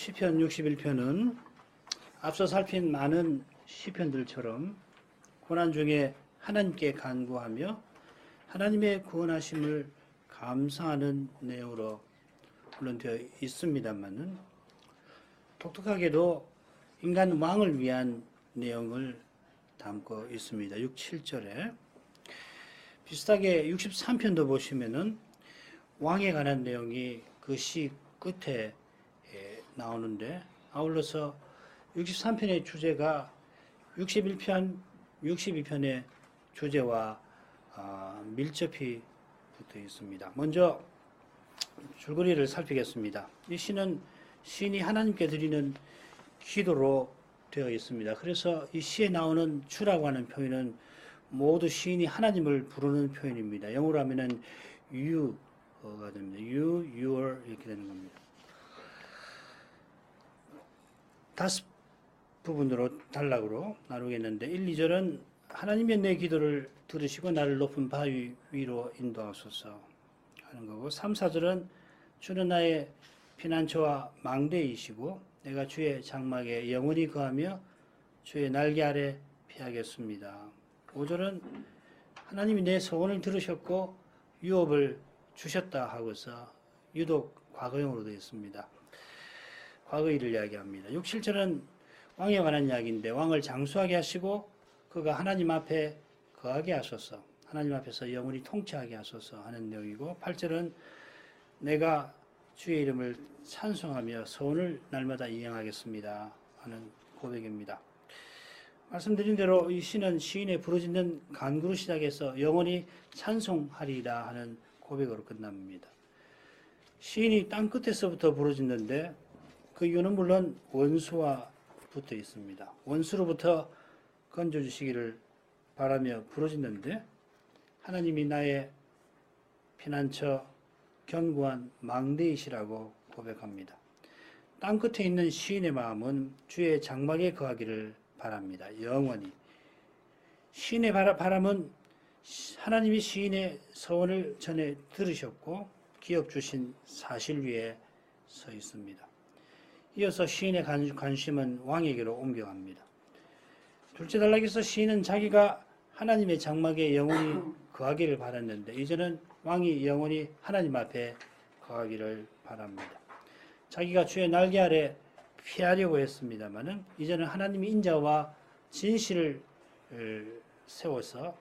시편 61편은 앞서 살핀 많은 시편들처럼 고난 중에 하나님께 간구하며 하나님의 구원하심을 감사하는 내용으로 물론 되어 있습니다만은 독특하게도 인간 왕을 위한 내용을 담고 있습니다. 6, 7절에 비슷하게 63편도 보시면은 왕에 관한 내용이 그 시 끝에 나오는데 아울러서 63편의 주제가 61편, 62편의 주제와 밀접히 붙어 있습니다. 먼저 줄거리를 살피겠습니다. 이 시는 시인이 하나님께 드리는 기도로 되어 있습니다. 그래서 이 시에 나오는 주라고 하는 표현은 모두 시인이 하나님을 부르는 표현입니다. 영어로 하면은 you가 됩니다. you, your 이렇게 되는 겁니다. 5 부분으로 단락으로 나누겠는데 1, 2절은 하나님의 내 기도를 들으시고 나를 높은 바위 위로 인도하소서 하는 거고 3, 4절은 주는 나의 피난처와 망대이시고 내가 주의 장막에 영원히 거하며 주의 날개 아래 피하겠습니다. 5절은 하나님이 내 소원을 들으셨고 유업을 주셨다 하고서 유독 과거형으로 되어 있습니다. 과거 일을 이야기합니다. 6, 7절은 왕에 관한 이야기인데 왕을 장수하게 하시고 그가 하나님 앞에 거하게 하소서 하나님 앞에서 영원히 통치하게 하소서 하는 내용이고 8절은 내가 주의 이름을 찬송하며 소원을 날마다 이행하겠습니다 하는 고백입니다. 말씀드린 대로 이 시는 시인의 부르짖는 간구로 시작해서 영원히 찬송하리라 하는 고백으로 끝납니다. 시인이 땅 끝에서부터 부르짖는데 그 이유는 물론 원수와 붙어 있습니다. 원수로부터 건져주시기를 바라며 부르짖는데 하나님이 나의 피난처 견고한 망대이시라고 고백합니다. 땅 끝에 있는 시인의 마음은 주의 장막에 거하기를 바랍니다. 영원히. 시인의 바람은 하나님이 시인의 소원을 전해 들으셨고 기업 주신 사실 위에 서 있습니다. 이어서 시인의 관심은 왕에게로 옮겨갑니다. 둘째 단락에서 시인은 자기가 하나님의 장막에 영원히 거하기를 바랐는데 이제는 왕이 영원히 하나님 앞에 거하기를 바랍니다. 자기가 주의 날개 아래 피하려고 했습니다마는 이제는 하나님이 인자와 진실을 세워서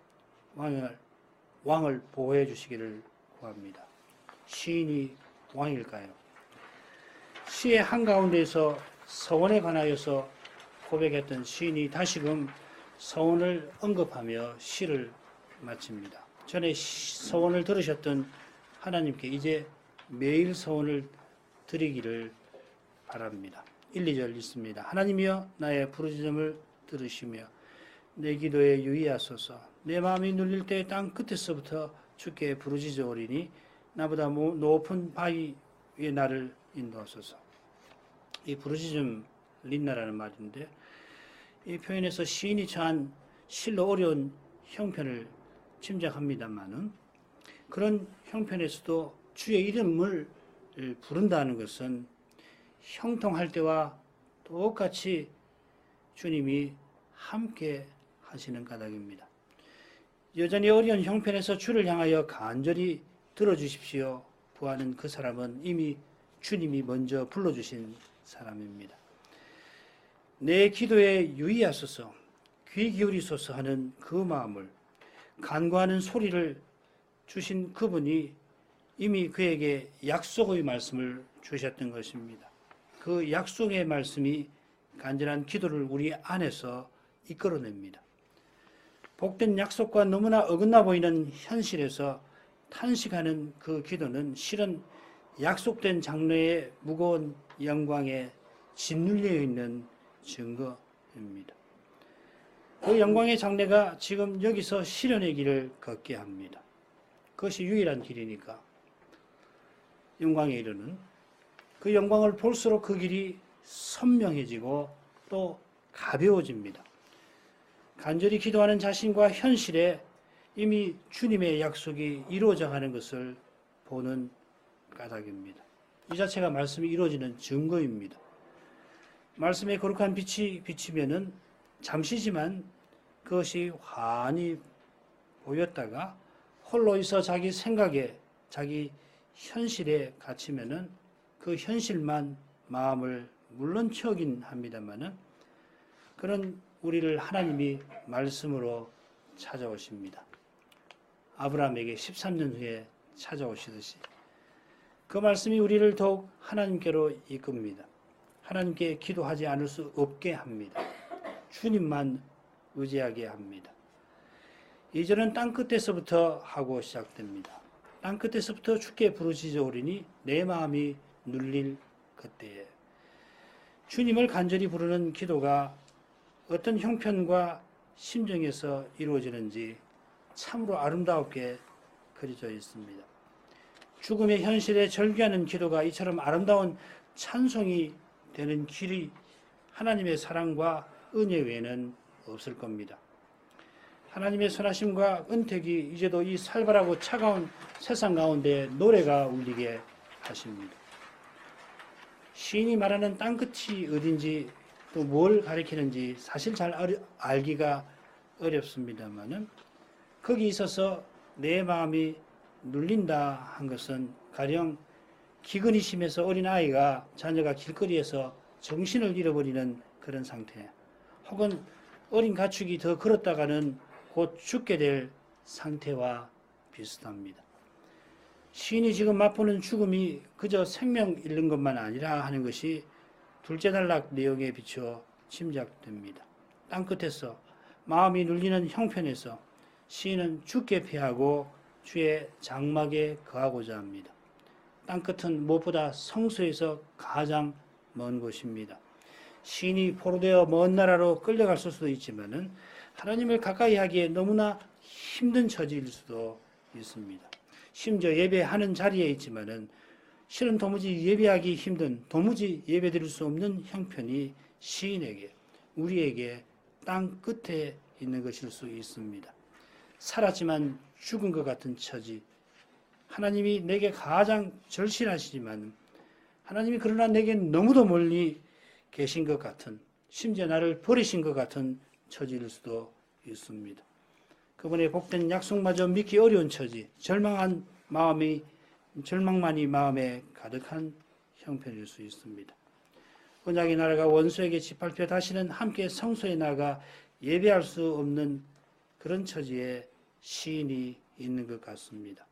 왕을 보호해 주시기를 구합니다. 시인이 왕일까요? 시의 한가운데에서 서원에 관하여서 고백했던 시인이 다시금 서원을 언급하며 시를 마칩니다. 전에 서원을 들으셨던 하나님께 이제 매일 서원을 드리기를 바랍니다. 1, 2절 있습니다. 하나님이여 나의 부르짖음을 들으시며 내 기도에 유의하소서. 내 마음이 눌릴 때 땅 끝에서부터 주께 부르짖어오리니 나보다 높은 바위 위에 나를 인도하소서. 이 부르짖음 린나라는 말인데 이 표현에서 시인이 처한 실로 어려운 형편을 짐작합니다만은 그런 형편에서도 주의 이름을 부른다는 것은 형통할 때와 똑같이 주님이 함께 하시는 까닭입니다. 여전히 어려운 형편에서 주를 향하여 간절히 들어주십시오 구하는 그 사람은 이미 주님이 먼저 불러주신 사람입니다. 내 기도에 유의하소서 귀 기울이소서 하는 그 마음을 간구하는 소리를 주신 그분이 이미 그에게 약속의 말씀을 주셨던 것입니다. 그 약속의 말씀이 간절한 기도를 우리 안에서 이끌어냅니다. 복된 약속과 너무나 어긋나 보이는 현실에서 탄식하는 그 기도는 실은 약속된 장래의 무거운 영광에 짓눌려 있는 증거입니다. 그 영광의 장래가 지금 여기서 실현의 길을 걷게 합니다. 그것이 유일한 길이니까 영광에 이르는 그 영광을 볼수록 그 길이 선명해지고 또 가벼워집니다. 간절히 기도하는 자신과 현실에 이미 주님의 약속이 이루어져 가는 것을 보는 까닭입니다. 이 자체가 말씀이 이루어지는 증거입니다. 말씀의 거룩한 빛이 비치면은 잠시지만 그것이 환히 보였다가 홀로 있어 자기 생각에, 자기 현실에 갇히면은 그 현실만 마음을 물론 채우긴 합니다만은 그런 우리를 하나님이 말씀으로 찾아오십니다. 아브라함에게 13년 후에 찾아오시듯이 그 말씀이 우리를 더욱 하나님께로 이끕니다. 하나님께 기도하지 않을 수 없게 합니다. 주님만 의지하게 합니다. 2절은 땅끝에서부터 하고 시작됩니다. 땅끝에서부터 주께 부르짖어 오리니 내 마음이 눌릴 그때에. 주님을 간절히 부르는 기도가 어떤 형편과 심정에서 이루어지는지 참으로 아름답게 그려져 있습니다. 죽음의 현실에 절규하는 기도가 이처럼 아름다운 찬송이 되는 길이 하나님의 사랑과 은혜 외에는 없을 겁니다. 하나님의 선하심과 은택이 이제도 이 살벌하고 차가운 세상 가운데 노래가 울리게 하십니다. 시인이 말하는 땅끝이 어딘지 또 뭘 가리키는지 사실 잘 알기가 어렵습니다만은 거기 있어서 내 마음이 눌린다 한 것은 가령 기근이 심해서 어린아이가 자녀가 길거리에서 정신을 잃어버리는 그런 상태, 혹은 어린 가축이 더 걸었다가는 곧 죽게 될 상태와 비슷합니다. 시인이 지금 맛보는 죽음이 그저 생명 잃는 것만 아니라 하는 것이 둘째 단락 내용에 비추어 짐작됩니다. 땅끝에서 마음이 눌리는 형편에서 시인은 주께 피하고 주의 장막에 거하고자 합니다. 땅끝은 무엇보다 성소에서 가장 먼 곳입니다. 시인이 포로되어 먼 나라로 끌려갈 수도 있지만은 하나님을 가까이 하기에 너무나 힘든 처지일 수도 있습니다. 심지어 예배하는 자리에 있지만은 실은 도무지 예배하기 힘든, 도무지 예배드릴 수 없는 형편이 시인에게, 우리에게 땅 끝에 있는 것일 수 있습니다. 살았지만 죽은 것 같은 처지, 하나님이 내게 가장 절실하시지만 하나님이 그러나 내게 너무도 멀리 계신 것 같은, 심지어 나를 버리신 것 같은 처지일 수도 있습니다. 그분의 복된 약속마저 믿기 어려운 처지, 절망만이 마음에 가득한 형편일 수 있습니다. 언약의 나라가 원수에게 짓밟혀 다시는 함께 성소에 나가 예배할 수 없는 그런 처지에 시인이 있는 것 같습니다.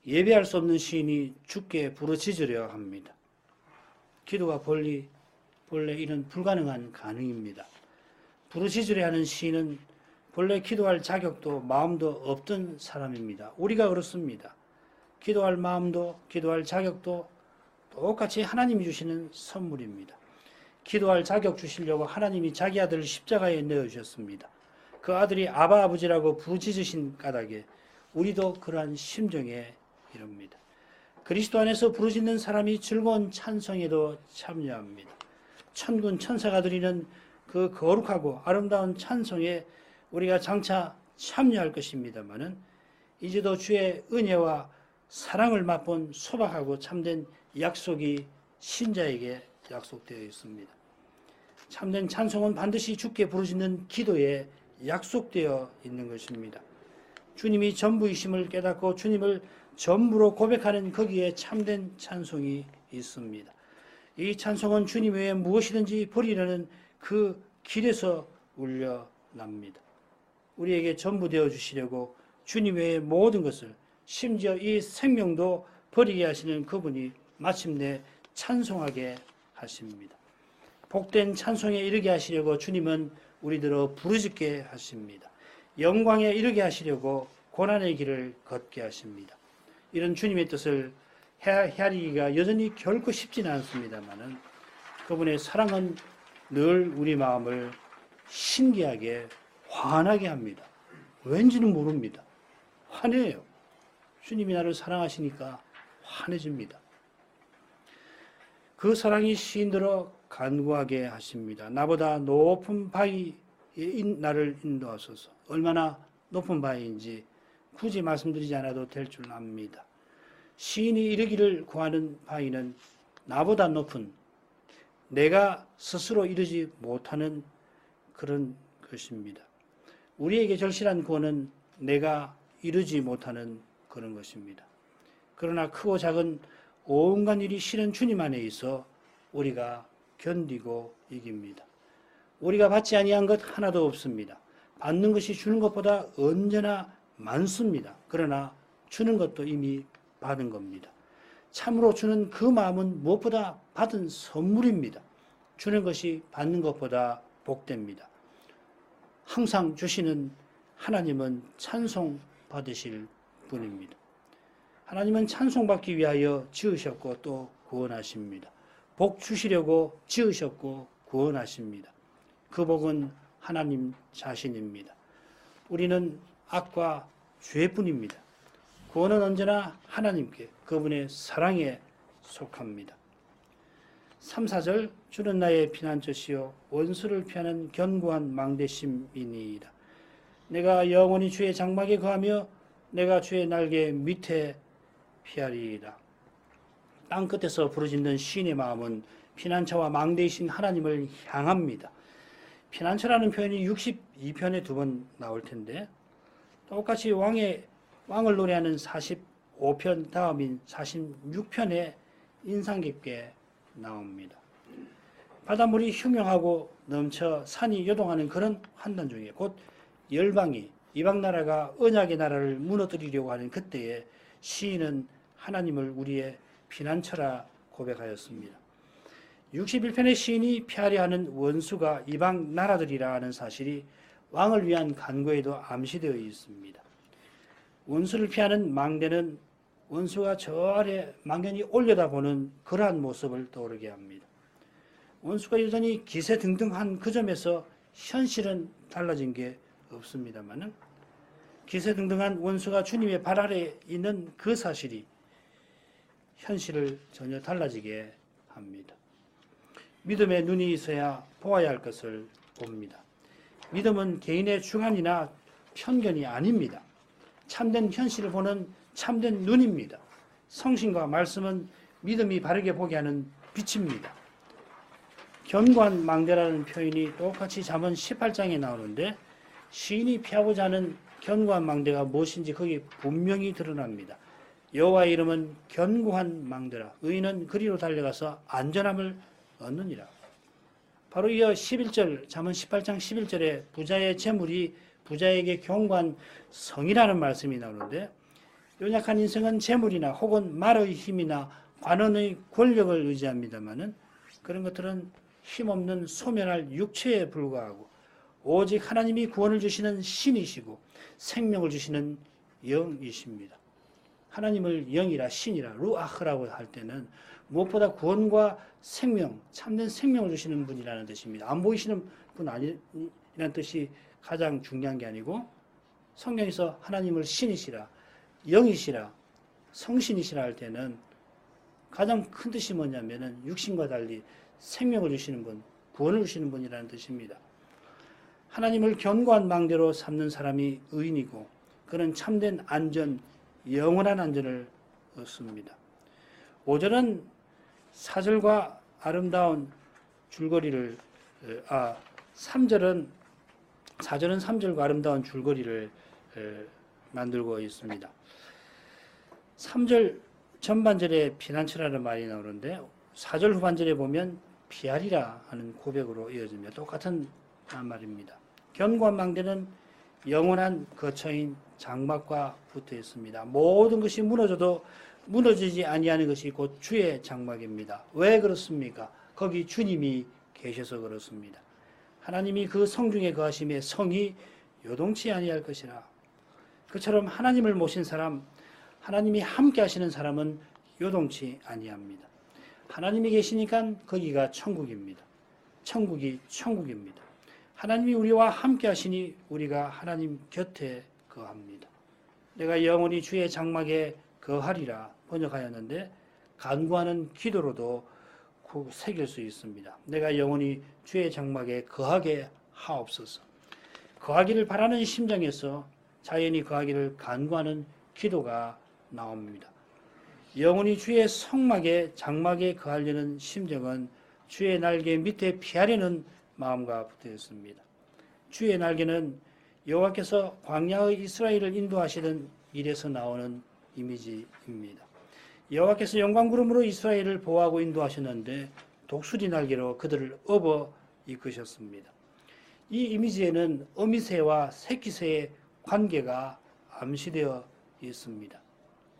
예배할 수 없는 시인이 주께 부르짖으려 합니다. 기도가 본래 이런 불가능한 가능입니다. 부르짖으려 하는 시인은 본래 기도할 자격도 마음도 없던 사람입니다. 우리가 그렇습니다. 기도할 마음도 기도할 자격도 똑같이 하나님이 주시는 선물입니다. 기도할 자격 주시려고 하나님이 자기 아들을 십자가에 내어주셨습니다. 그 아들이 아바 아버지라고 부르짖으신 까닭에 우리도 그러한 심정에 이릅니다. 그리스도 안에서 부르짖는 사람이 즐거운 찬송에도 참여합니다. 천군 천사가 드리는 그 거룩하고 아름다운 찬송에 우리가 장차 참여할 것입니다마는 이제도 주의 은혜와 사랑을 맛본 소박하고 참된 약속이 신자에게 약속되어 있습니다. 참된 찬송은 반드시 주께 부르짖는 기도에 약속되어 있는 것입니다. 주님이 전부이심을 깨닫고 주님을 전부로 고백하는 거기에 참된 찬송이 있습니다. 이 찬송은 주님 외에 무엇이든지 버리려는 그 길에서 울려납니다. 우리에게 전부 되어 주시려고 주님 외의 모든 것을, 심지어 이 생명도 버리게 하시는 그분이 마침내 찬송하게 하십니다. 복된 찬송에 이르게 하시려고 주님은 우리들을 부르짖게 하십니다. 영광에 이르게 하시려고 고난의 길을 걷게 하십니다. 이런 주님의 뜻을 헤아리기가 여전히 결코 쉽지는 않습니다만은 그분의 사랑은 늘 우리 마음을 신기하게 환하게 합니다. 왠지는 모릅니다. 환해요. 주님이 나를 사랑하시니까 환해집니다. 그 사랑이 시인들어 간구하게 하십니다. 나보다 높은 바위에 나를 인도하소서. 얼마나 높은 바위인지 굳이 말씀드리지 않아도 될 줄 압니다. 시인이 이르기를 구하는 바위는 나보다 높은, 내가 스스로 이루지 못하는 그런 것입니다. 우리에게 절실한 구원은 내가 이루지 못하는 그런 것입니다. 그러나 크고 작은 온갖 일이 실은 주님 안에 있어 우리가 견디고 이깁니다. 우리가 받지 아니한 것 하나도 없습니다. 받는 것이 주는 것보다 언제나 많습니다. 그러나 주는 것도 이미 받은 겁니다. 참으로 주는 그 마음은 무엇보다 받은 선물입니다. 주는 것이 받는 것보다 복됩니다. 항상 주시는 하나님은 찬송 받으실 분입니다. 하나님은 찬송받기 위하여 지으셨고 또 구원하십니다. 복 주시려고 지으셨고 구원하십니다. 그 복은 하나님 자신입니다. 우리는 악과 죄뿐입니다. 구원은 언제나 하나님께 그분의 사랑에 속합니다. 3, 4절 주는 나의 피난처시요 원수를 피하는 견고한 망대심이니이다. 내가 영원히 주의 장막에 거하며 내가 주의 날개 밑에 피하리이다. 땅 끝에서 부르짖는 시인의 마음은 피난처와 망대이신 하나님을 향합니다. 피난처라는 표현이 62편에 2번 나올 텐데 똑같이 왕을 노래하는 45편 다음인 46편에 인상 깊게 나옵니다. 바닷물이 흉흉하고 넘쳐 산이 요동하는 그런 환난 중에 곧 열방이 이방 나라가 언약의 나라를 무너뜨리려고 하는 그때에 시인은 하나님을 우리의 피난처라 고백하였습니다. 61편의 시인이 피하려 하는 원수가 이방 나라들이라 하는 사실이 왕을 위한 간구에도 암시되어 있습니다. 원수를 피하는 망대는 원수가 저 아래 망연히 올려다보는 그러한 모습을 떠오르게 합니다. 원수가 여전히 기세등등한 그 점에서 현실은 달라진 게 없습니다만 기세등등한 원수가 주님의 발 아래에 있는 그 사실이 현실을 전혀 달라지게 합니다. 믿음의 눈이 있어야 보아야 할 것을 봅니다. 믿음은 개인의 주관이나 편견이 아닙니다. 참된 현실을 보는 참된 눈입니다. 성신과 말씀은 믿음이 바르게 보게 하는 빛입니다. 견고한 망대라는 표현이 똑같이 잠언 18장에 나오는데 시인이 피하고자 하는 견고한 망대가 무엇인지 거기 분명히 드러납니다. 여호와의 이름은 견고한 망대라. 의인은 그리로 달려가서 안전함을 얻느니라. 바로 이어 11절 잠언 18장 11절에 부자의 재물이 부자에게 견고한 성이라는 말씀이 나오는데 연약한 인생은 재물이나 혹은 말의 힘이나 관원의 권력을 의지합니다마는 그런 것들은 힘없는 소멸할 육체에 불과하고 오직 하나님이 구원을 주시는 신이시고 생명을 주시는 영이십니다. 하나님을 영이라 신이라 루아흐라고 할 때는 무엇보다 구원과 생명, 참된 생명을 주시는 분이라는 뜻입니다. 안 보이시는 분 아니라는 뜻이 가장 중요한 게 아니고 성경에서 하나님을 신이시라, 영이시라, 성신이시라 할 때는 가장 큰 뜻이 뭐냐면은 육신과 달리 생명을 주시는 분, 구원을 주시는 분이라는 뜻입니다. 하나님을 견고한 망대로 삼는 사람이 의인이고 그는 참된 안전, 영원한 안전을 얻습니다. 5절은 사절과 아름다운 줄거리를 3절은 3절과 아름다운 줄거리를 만들고 있습니다. 3절 전반절에 피난처라는 말이 나오는데 4절 후반절에 보면 피하리라 하는 고백으로 이어집니다. 똑같은 말입니다. 견고한 망대는 영원한 거처인 장막과 붙어 있습니다. 모든 것이 무너져도 무너지지 아니하는 것이 곧 주의 장막입니다. 왜 그렇습니까? 거기 주님이 계셔서 그렇습니다. 하나님이 그 성중에 거하심에 성이 요동치 아니할 것이라. 그처럼 하나님을 모신 사람, 하나님이 함께 하시는 사람은 요동치 아니합니다. 하나님이 계시니까 거기가 천국입니다. 천국이 천국입니다. 하나님이 우리와 함께 하시니 우리가 하나님 곁에 거합니다. 내가 영원히 주의 장막에 거하리라 번역하였는데 간구하는 기도로도 새길 수 있습니다. 내가 영원히 주의 장막에 거하게 하옵소서. 거하기를 바라는 심정에서 자연히 거하기를 간구하는 기도가 나옵니다. 영원히 주의 성막에 장막에 거하려는 심정은 주의 날개 밑에 피하려는 마음과 붙어 있습니다. 주의 날개는 여호와께서 광야의 이스라엘을 인도하시던 일에서 나오는 이미지입니다. 여호와께서 영광구름으로 이스라엘을 보호하고 인도하셨는데 독수리 날개로 그들을 업어 이끄셨습니다. 이 이미지에는 어미새와 새끼새의 관계가 암시되어 있습니다.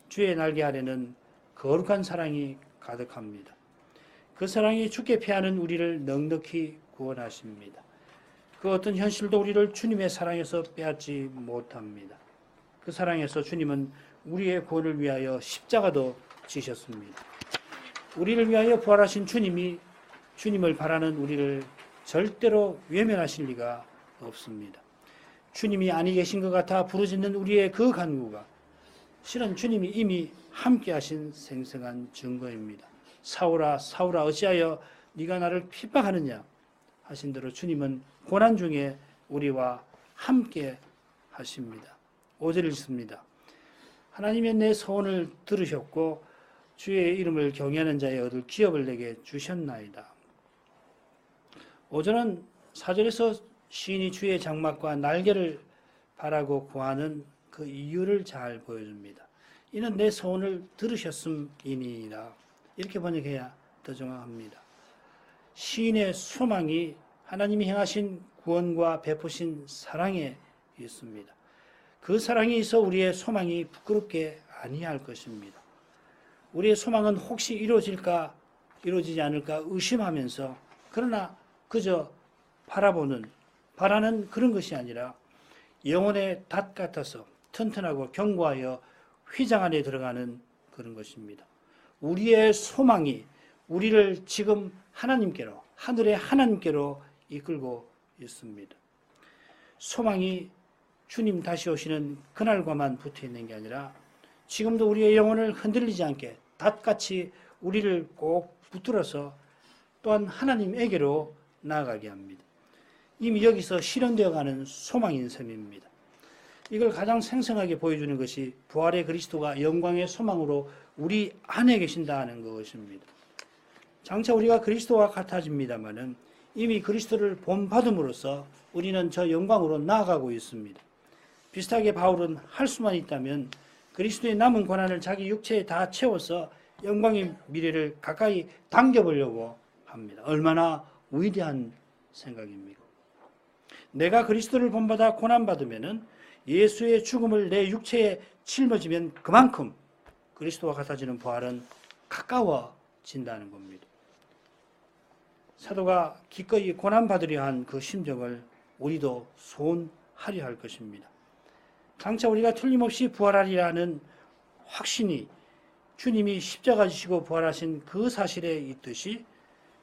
주의 날개 아래는 거룩한 사랑이 가득합니다. 그 사랑이 죽게 피하는 우리를 넉넉히 구원하십니다. 그 어떤 현실도 우리를 주님의 사랑에서 빼앗지 못합니다. 그 사랑에서 주님은 우리의 구원을 위하여 십자가도 지셨습니다. 우리를 위하여 부활하신 주님이 주님을 바라는 우리를 절대로 외면하실 리가 없습니다. 주님이 아니 계신 것 같아 부르짖는 우리의 그 간구가 실은 주님이 이미 함께 하신 생생한 증거입니다. 사울아 사울아 어찌하여 네가 나를 핍박하느냐 하신 대로 주님은 고난 중에 우리와 함께 하십니다. 5절 읽습니다. 하나님의 내 소원을 들으셨고 주의 이름을 경외하는 자의 얻을 기업을 내게 주셨나이다. 5절은 4절에서 시인이 주의 장막과 날개를 바라고 구하는 그 이유를 잘 보여줍니다. 이는 내 소원을 들으셨음이니라. 이렇게 번역해야 더 정확합니다. 시인의 소망이 하나님이 행하신 구원과 베푸신 사랑에 있습니다. 그 사랑이 있어 우리의 소망이 부끄럽게 아니할 것입니다. 우리의 소망은 혹시 이루어질까 이루어지지 않을까 의심하면서 그러나 그저 바라는 그런 것이 아니라 영혼의 닷 같아서 튼튼하고 견고하여 휘장 안에 들어가는 그런 것입니다. 우리의 소망이 우리를 지금 하나님께로 하늘의 하나님께로 이끌고 있습니다. 소망이 주님 다시 오시는 그날과만 붙어 있는 게 아니라 지금도 우리의 영혼을 흔들리지 않게 닷같이 우리를 꼭 붙들어서 또한 하나님에게로 나아가게 합니다. 이미 여기서 실현되어 가는 소망인 셈입니다. 이걸 가장 생생하게 보여주는 것이 부활의 그리스도가 영광의 소망으로 우리 안에 계신다는 것입니다. 장차 우리가 그리스도와 같아집니다마는 이미 그리스도를 본받음으로써 우리는 저 영광으로 나아가고 있습니다. 비슷하게 바울은 할 수만 있다면 그리스도의 남은 고난을 자기 육체에 다 채워서 영광의 미래를 가까이 당겨보려고 합니다. 얼마나 위대한 생각입니까? 내가 그리스도를 본받아 고난받으면 예수의 죽음을 내 육체에 짊어지면 그만큼 그리스도와 같아지는 부활은 가까워진다는 겁니다. 사도가 기꺼이 고난받으려 한 그 심정을 우리도 소원하려 할 것입니다. 장차 우리가 틀림없이 부활하리라는 확신이 주님이 십자가 지시고 부활하신 그 사실에 있듯이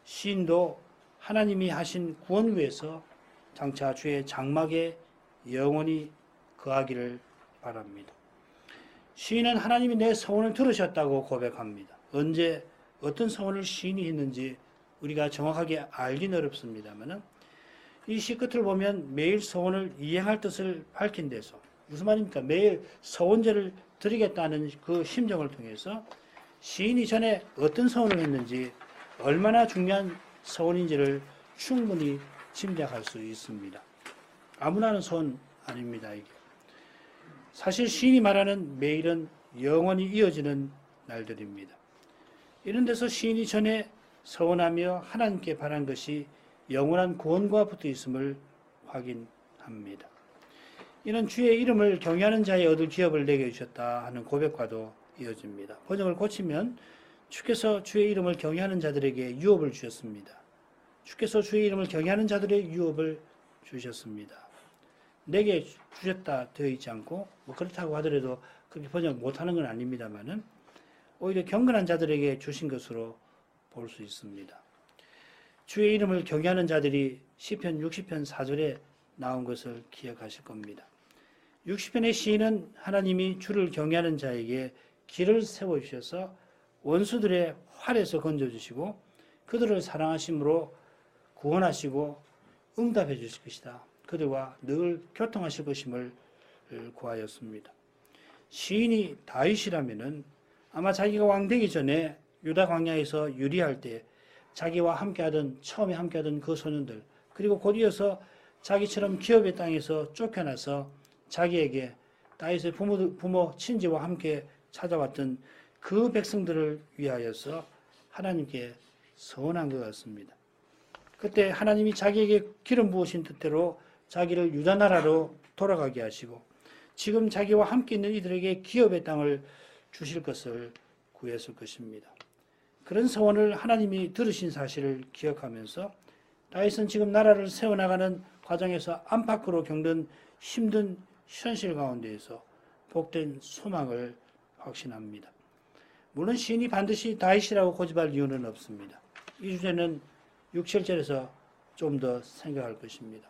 시인도 하나님이 하신 구원을 위해서 장차 주의 장막에 영원히 거하기를 바랍니다. 시인은 하나님이 내 소원을 들으셨다고 고백합니다. 언제 어떤 소원을 시인이 했는지 우리가 정확하게 알기는 어렵습니다만 이 시 끝을 보면 매일 소원을 이행할 뜻을 밝힌 데서 무슨 말입니까? 매일 소원제를 드리겠다는 그 심정을 통해서 시인이 전에 어떤 소원을 했는지 얼마나 중요한 소원인지를 충분히 짐작할 수 있습니다. 아무나 하는 소원 아닙니다. 이게. 사실 시인이 말하는 매일은 영원히 이어지는 날들입니다. 이런 데서 시인이 전에 서원하며 하나님께 바란 것이 영원한 구원과 붙어 있음을 확인합니다. 이는 주의 이름을 경외하는 자의 얻을 기업을 내게 주셨다 하는 고백과도 이어집니다. 번역을 고치면 주께서 주의 이름을 경외하는 자들에게 유업을 주셨습니다. 주께서 주의 이름을 경외하는 자들의 유업을 주셨습니다. 내게 주셨다 되어 있지 않고 뭐 그렇다고 하더라도 그렇게 번역 못하는 건 아닙니다만은 오히려 경건한 자들에게 주신 것으로 볼 수 있습니다. 주의 이름을 경외하는 자들이 시편 60편 4절에 나온 것을 기억하실 겁니다. 60편의 시인은 하나님이 주를 경외하는 자에게 길을 세워주셔서 원수들의 활에서 건져주시고 그들을 사랑하심으로 구원하시고 응답해 주실 것이다. 그들과 늘 교통하실 것임을 구하였습니다. 시인이 다윗이라면은 아마 자기가 왕 되기 전에 유다 광야에서 유리할 때 자기와 처음에 함께하던 그 소년들, 그리고 곧 이어서 자기처럼 기업의 땅에서 쫓겨나서 자기에게 다윗의 부모 친지와 함께 찾아왔던 그 백성들을 위하여서 하나님께 서원한 것 같습니다. 그때 하나님이 자기에게 기름 부으신 뜻대로 자기를 유다 나라로 돌아가게 하시고 지금 자기와 함께 있는 이들에게 기업의 땅을 주실 것을 구했을 것입니다. 그런 서원을 하나님이 들으신 사실을 기억하면서 다윗은 지금 나라를 세워나가는 과정에서 안팎으로 겪는 힘든 현실 가운데에서 복된 소망을 확신합니다. 물론 시인이 반드시 다윗이라고 고집할 이유는 없습니다. 이 주제는 6, 7절에서 좀 더 생각할 것입니다.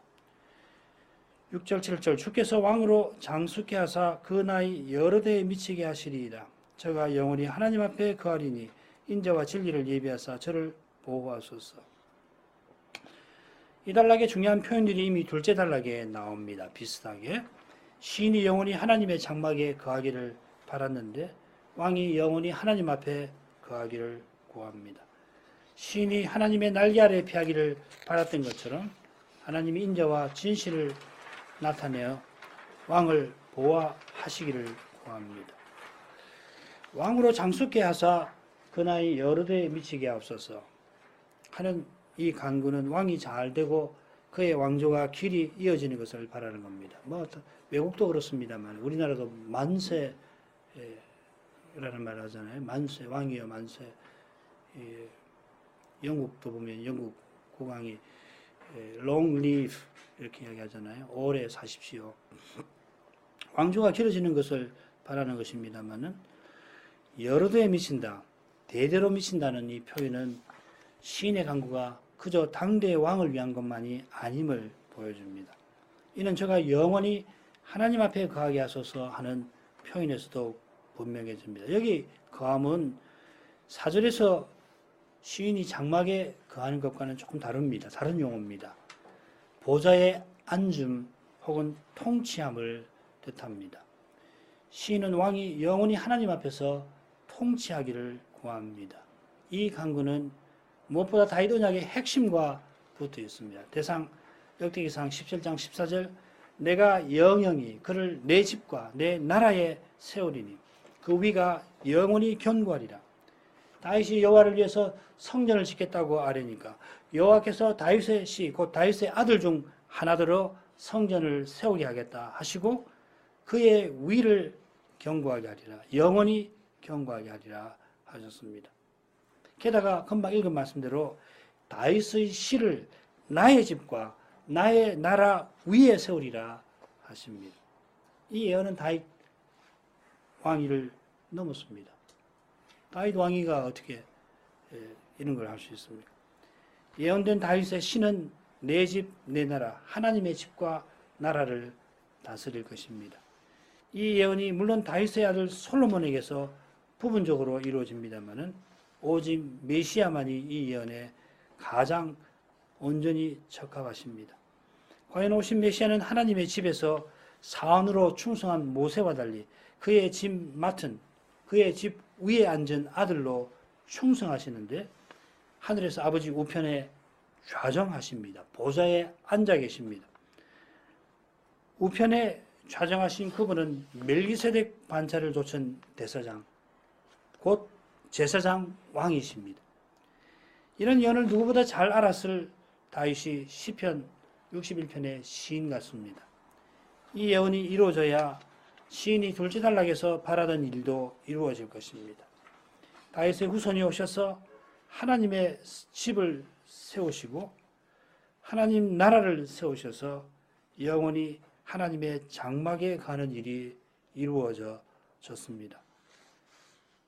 6절, 7절 주께서 왕으로 장수케 하사 그 나이 여러 대에 미치게 하시리이다. 저가 영원히 하나님 앞에 거하리니 인자와 진리를 예비하사 저를 보호하소서. 이 단락에 중요한 표현들이 이미 둘째 단락에 나옵니다. 비슷하게 시인이 영원히 하나님의 장막에 거하기를 바랐는데 왕이 영원히 하나님 앞에 거하기를 구합니다. 시인이 하나님의 날개 아래 피하기를 바랐던 것처럼 하나님이 인자와 진실을 나타내어 왕을 보호하시기를 구합니다. 왕으로 장수케 하사 그 나이 여러 대에 미치게 하옵소서 하는 이 간구는 왕이 잘 되고 그의 왕조가 길이 이어지는 것을 바라는 겁니다. 외국도 그렇습니다만 우리나라도 만세라는 말 하잖아요. 만세, 왕이여 만세. 영국도 보면 영국 국왕이 long live 이렇게 이야기하잖아요. 오래 사십시오. 왕조가 길어지는 것을 바라는 것입니다만은 여러 대에 미친다, 대대로 미친다는 이 표현은 시인의 간구가 그저 당대의 왕을 위한 것만이 아님을 보여줍니다. 이는 저가 영원히 하나님 앞에 거하게 하소서 하는 표현에서도 분명해집니다. 여기 거함은 4절에서 시인이 장막에 거하는 것과는 조금 다릅니다. 다른 용어입니다. 보좌에 앉음 혹은 통치함을 뜻합니다. 시인은 왕이 영원히 하나님 앞에서 통치하기를 구합니다. 이 간구는 무엇보다 다윗 언약의 핵심과 붙어 있습니다. 대상 역대기상 17장 14절 내가 영영이 그를 내 집과 내 나라에 세우리니 그 위가 영원히 견고하리라. 다윗이 여호와를 위해서 성전을 짓겠다고 아뢰니까 여호와께서 다윗의 씨 곧 다윗의 아들 중 하나더러 성전을 세우게 하겠다 하시고 그의 위를 견고하게 하리라. 영원히 견고하게 하리라 하셨습니다. 게다가 금방 읽은 말씀대로 다윗의 씨를 나의 집과 나의 나라 위에 세우리라 하십니다. 이 예언은 다윗 왕위를 넘었습니다. 다윗 왕위가 어떻게 이런 걸 할 수 있습니까? 예언된 다윗의 씨는 내 집, 내 나라, 하나님의 집과 나라를 다스릴 것입니다. 이 예언이 물론 다윗의 아들 솔로몬에게서 부분적으로 이루어집니다만은 오직 메시아만이 이 예언에 가장 온전히 적합하십니다. 과연 오신 메시아는 하나님의 집에서 사원으로 충성한 모세와 달리 그의 집 맡은 그의 집 위에 앉은 아들로 충성하시는데 하늘에서 아버지 우편에 좌정하십니다. 보좌에 앉아 계십니다. 우편에 좌정하신 그분은 멜기세덱 반차를 좇은 대사장, 곧 제사장 왕이십니다. 이런 예언을 누구보다 잘 알았을 다윗이 시편 61편의 시인 같습니다. 이 예언이 이루어져야 시인이 둘째 단락에서 바라던 일도 이루어질 것입니다. 다윗의 후손이 오셔서 하나님의 집을 세우시고 하나님 나라를 세우셔서 영원히 하나님의 장막에 가는 일이 이루어졌습니다.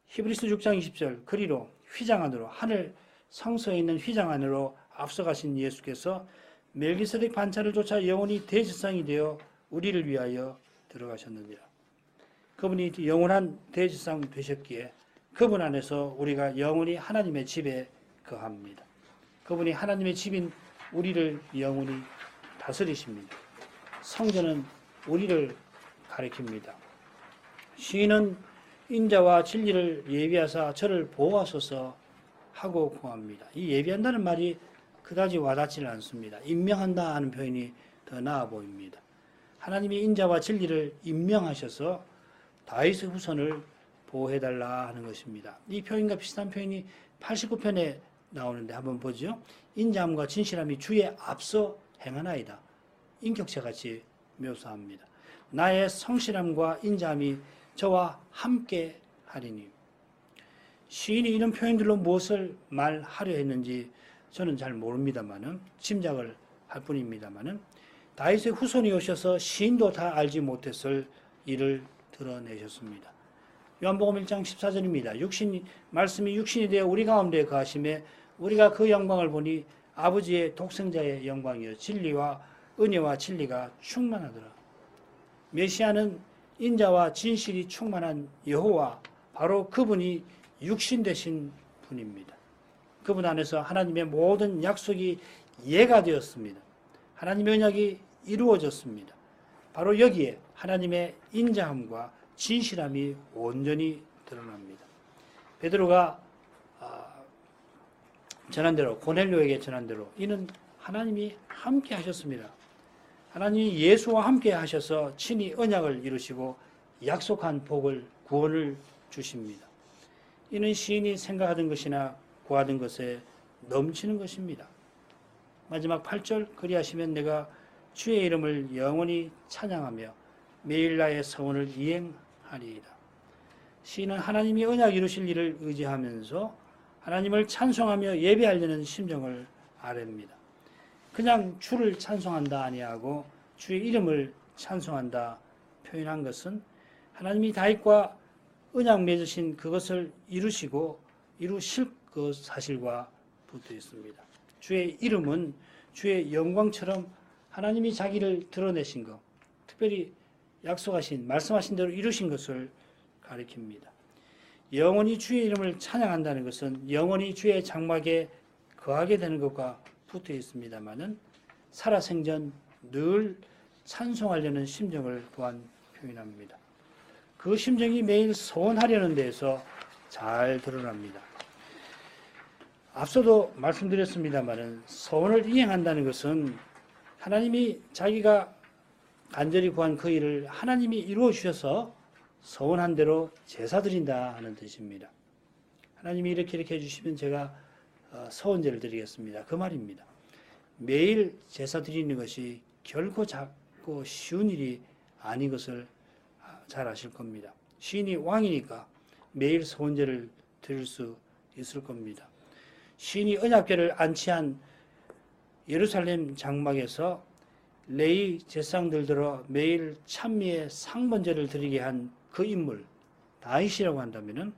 히브리서 6장 20절 그리로 휘장 안으로 하늘 성소에 있는 휘장 안으로 앞서가신 예수께서 멜기세덱 반차를 쫓아 영원히 대제사장이 되어 우리를 위하여 들어가셨느니라. 그분이 영원한 대제사장 되셨기에 그분 안에서 우리가 영원히 하나님의 집에 거합니다. 그분이 하나님의 집인 우리를 영원히 다스리십니다. 성전은 우리를 가리킵니다. 시인은 인자와 진리를 예비하사 저를 보호하소서 하고 구합니다. 이 예비한다는 말이 그다지 와닿지는 않습니다. 임명한다 하는 표현이 더 나아 보입니다. 하나님이 인자와 진리를 임명하셔서 다윗의 후손을 보호해달라 하는 것입니다. 이 표현과 비슷한 표현이 89편에 나오는데 한번 보죠. 인자함과 진실함이 주의 앞서 행하나이다. 인격체같이 묘사합니다. 나의 성실함과 인자함이 저와 함께 하리니. 시인이 이런 표현들로 무엇을 말하려 했는지 저는 잘 모릅니다만은 짐작을 할 뿐입니다만은 다윗의 후손이 오셔서 시인도 다 알지 못했을 일을 드러내셨습니다. 요한복음 1장 14절입니다. 말씀이 육신이 되어 우리 가운데 거하심에 우리가 그 영광을 보니 아버지의 독생자의 영광이요 진리와 은혜와 진리가 충만하더라. 메시아는 인자와 진실이 충만한 여호와, 바로 그분이 육신 되신 분입니다. 그분 안에서 하나님의 모든 약속이 예가 되었습니다. 하나님의 언약이 이루어졌습니다. 바로 여기에 하나님의 인자함과 진실함이 온전히 드러납니다. 베드로가 전한 대로, 고넬료에게 전한 대로 이는 하나님이 함께 하셨습니다. 하나님이 예수와 함께 하셔서 친히 언약을 이루시고 약속한 복을, 구원을 주십니다. 이는 시인이 생각하던 것이나 구하던 것에 넘치는 것입니다. 마지막 8절, 그리하시면 내가 주의 이름을 영원히 찬양하며 매일 나의 서원을 이행하리이다. 시인은 하나님이 언약 이루실 일을 의지하면서 하나님을 찬송하며 예배하려는 심정을 아뢰입니다. 그냥 주를 찬송한다 아니하고 주의 이름을 찬송한다 표현한 것은 하나님이 다윗과 언약 맺으신 그것을 이루시고 이루실 그 사실과 붙어 있습니다. 주의 이름은 주의 영광처럼 하나님이 자기를 드러내신 것, 특별히 약속하신, 말씀하신 대로 이루신 것을 가리킵니다. 영원히 주의 이름을 찬양한다는 것은 영원히 주의 장막에 거하게 되는 것과 붙어 있습니다만은 살아생전 늘 찬송하려는 심정을 또한 표현합니다. 그 심정이 매일 소원하려는 데에서 잘 드러납니다. 앞서도 말씀드렸습니다만은 소원을 이행한다는 것은 하나님이 자기가 간절히 구한 그 일을 하나님이 이루어 주셔서 소원한 대로 제사 드린다 하는 뜻입니다. 하나님이 이렇게 해주시면 제가 서원제를 드리겠습니다. 그 말입니다. 매일 제사 드리는 것이 결코 작고 쉬운 일이 아닌 것을 잘 아실 겁니다. 시인이 왕이니까 매일 서원제를 드릴 수 있을 겁니다. 시인이 언약궤를 안치한 예루살렘 장막에서 레위 제사장들 들어 매일 찬미의 상번제를 드리게 한 그 인물 다윗이라고 한다면은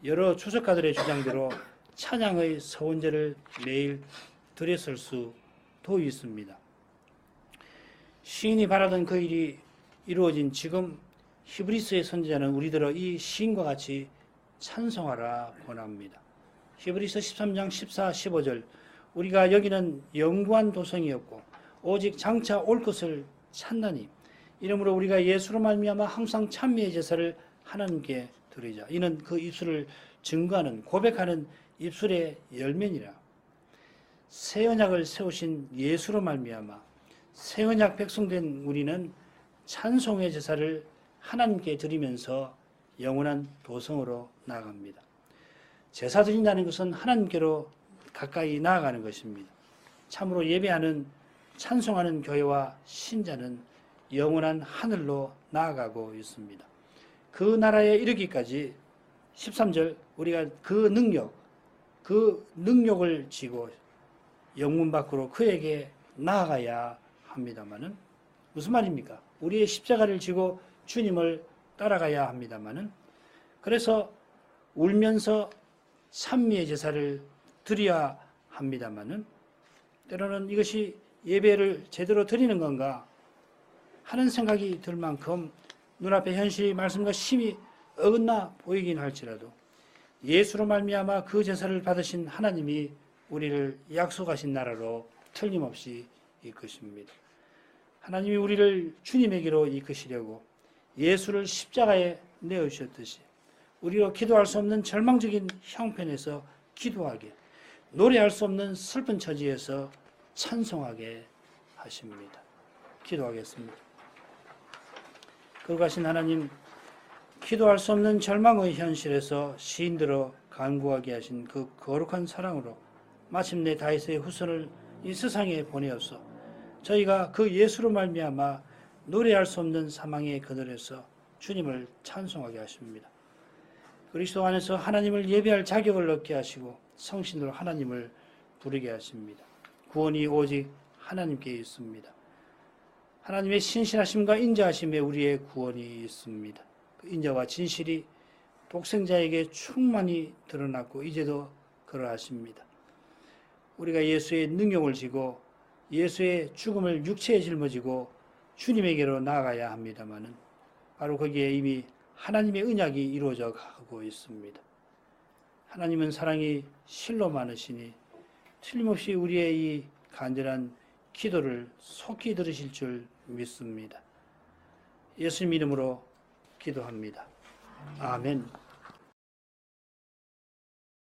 여러 추석가들의 주장대로 찬양의 서원제를 매일 드렸을 수도 있습니다. 시인이 바라던 그 일이 이루어진 지금 히브리서의 선지자는 우리들어 이 시인과 같이 찬송하라 권합니다. 히브리서 13장 14, 15절 우리가 여기는 영구한 도성이었고 오직 장차 올 것을 찾나니 이러므로 우리가 예수로 말미암아 항상 찬미의 제사를 하나님께 드리자. 이는 그 입술을 증거하는 고백하는 입술의 열매니라. 새 언약을 세우신 예수로 말미암아 새 언약 백성된 우리는 찬송의 제사를 하나님께 드리면서 영원한 도성으로 나아갑니다. 제사 드린다는 것은 하나님께로 가까이 나아가는 것입니다. 참으로 예배하는 찬송하는 교회와 신자는 영원한 하늘로 나아가고 있습니다. 그 나라에 이르기까지 13절 우리가 그 능력을 지고 영문 밖으로 그에게 나아가야 합니다마는 무슨 말입니까? 우리의 십자가를 지고 주님을 따라가야 합니다마는 그래서 울면서 찬미의 제사를 드려야 합니다마는 때로는 이것이 예배를 제대로 드리는 건가 하는 생각이 들 만큼 눈앞의 현실이 말씀과 심히 어긋나 보이긴 할지라도 예수로 말미암아 그 제사를 받으신 하나님이 우리를 약속하신 나라로 틀림없이 이끄십니다. 하나님이 우리를 주님에게로 이끄시려고 예수를 십자가에 내어주셨듯이 우리로 기도할 수 없는 절망적인 형편에서 기도하게, 노래할 수 없는 슬픈 처지에서 찬송하게 하십니다. 기도하겠습니다. 거룩하신 하나님, 기도할 수 없는 절망의 현실에서 시인들어 간구하게 하신 그 거룩한 사랑으로 마침내 다윗의 후손을 이 세상에 보내어서 저희가 그 예수로 말미암아 노래할 수 없는 사망의 그늘에서 주님을 찬송하게 하십니다. 그리스도 안에서 하나님을 예배할 자격을 얻게 하시고 성신으로 하나님을 부르게 하십니다. 구원이 오직 하나님께 있습니다. 하나님의 신실하심과 인자하심에 우리의 구원이 있습니다. 그 인자와 진실이 독생자에게 충만히 드러났고 이제도 그러하십니다. 우리가 예수의 능력을 지고 예수의 죽음을 육체에 짊어지고 주님에게로 나아가야 합니다마는 바로 거기에 이미 하나님의 언약이 이루어져 가고 있습니다. 하나님은 사랑이 실로 많으시니 틀림없이 우리의 이 간절한 기도를 속히 들으실 줄 믿습니다. 예수님 이름으로 기도합니다. 아멘.